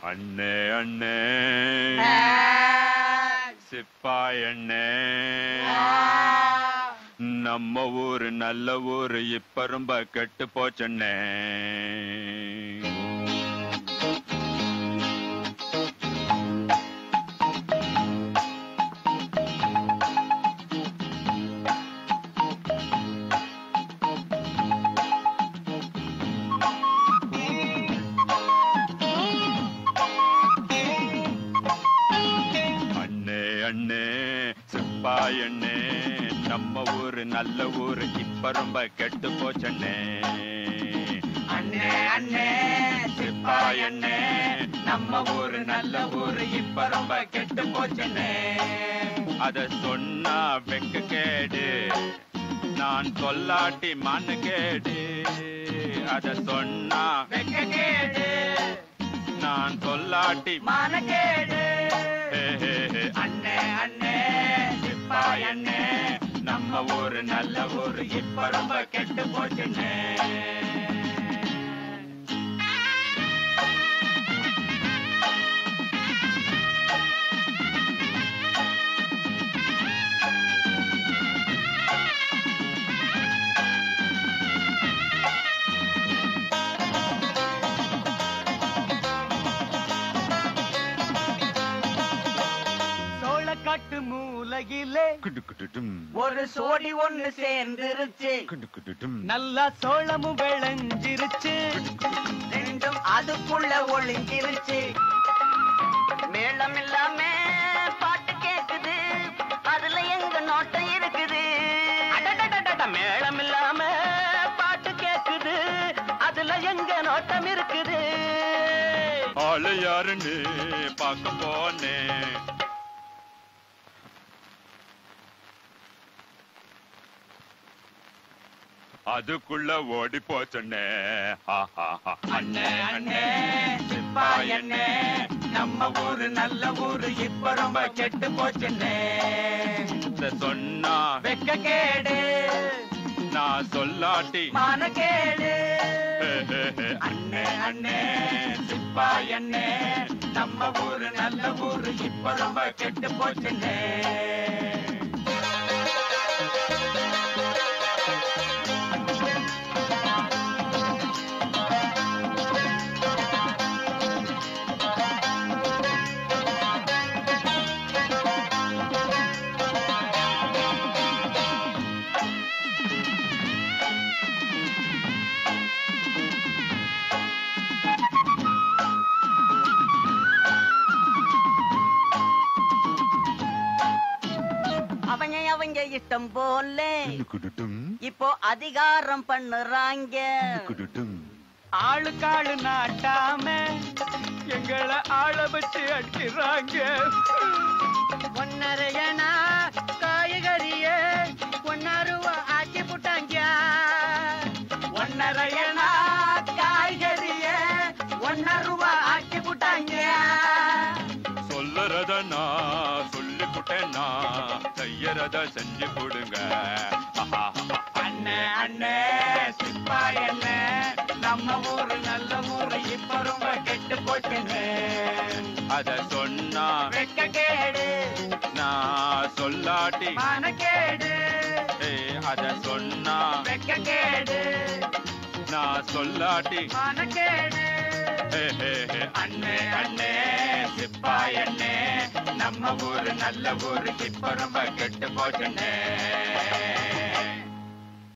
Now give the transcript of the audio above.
அண்ணே அண்ணே சிப்பாய் அண்ணே நம்ம ஊரு நல்ல ஊரு இப்ப ரொம்ப கெட்டு போச்சண்ணே. சிப்பாயண்ணே நம்ம ஊரு நல்ல ஊரு இப்ப ரொம்ப கெட்டு போச்சண்ணே. அண்ணே அண்ணே சிப்பாயண்ணே நம்ம ஊரு நல்ல ஊரு இப்ப ரொம்ப கெட்டு போச்சண்ணே. அத சொன்னா வெக்க கேடு நான் சொல்லாட்டி மண்ணு கேடு. அத சொன்னா வெக்க கேடு நான் சொல்லாட்டி மண்ணு கேடு. அண்ணே அண்ணே சிப்பாயண்ணே நம்ம ஊரு நல்ல ஊரு இப்ப ரொம்ப கெட்டு போச்சுண்ணே. காட்டு மூலையிலே ஒரு சோடி ஒண்ணு சேர்ந்துருச்சு. நல்லா சோளமும் விளைஞ்சிருச்சு. ரெண்டும் அதுக்குள்ள ஒளிஞ்சிருச்சு. மேளம் இல்லாம பாட்டு கேக்குது. அதுல எங்க நோட்டம் இருக்குது. மேளம் இல்லாம பாட்டு கேக்குது. அதுல எங்க நோட்டம் இருக்குது. ஆளு யாருன்னு பார்க்க போனேன். அதுக்குள்ள ஓடி போச்சண்ணே. அண்ணே அண்ணே சிப்பாயண்ணே நம்ம ஊரு நல்ல ஊரு இப்ப ரொம்ப கெட்டு போச்சுண்ணே. சொன்னா வெக்க கேடு நான் சொல்லாட்டி மான கேடு. அண்ணே அண்ணே சிப்பாயண்ணே நம்ம ஊரு நல்ல ஊரு இப்ப ரொம்ப கெட்டு போச்சுண்ணே. அவங்க இஷ்டம் போல இப்போ அதிகாரம் பண்ணுறாங்க. ஆளுக்காளு நாட்டாம எங்களை ஆள வச்சு அடிக்கிறாங்க. ஒன்னரையனா காய்கறிய 1 ரூபா ஆக்கி போட்டாங்க. ஒன்னரையனா காய்கறிய 1 ரூபா ஆக்கி போட்டாங்க. சொல்லுறத நான் சொல்லி புட்டேன்னா செய்யறத செஞ்சு கொடுங்க. அண்ணே அண்ணே சிப்பாயண்ணே நம்ம ஊரு நல்ல ஊரு இப்ப ரொம்ப கெட்டு போச்சுண்ணே. அத சொன்னா வெக்க கேடு நான் சொல்லாட்டி மான கேடு. அத சொன்னா வெக்க கேடு நான் சொல்லாட்டி மான கேடு. அண்ணே அண்ணே சிப்பாயண்ணே நம்ம ஊரு நல்ல ஊரு இப்ப ரொம்ப கெட்டு போச்சுண்ணே.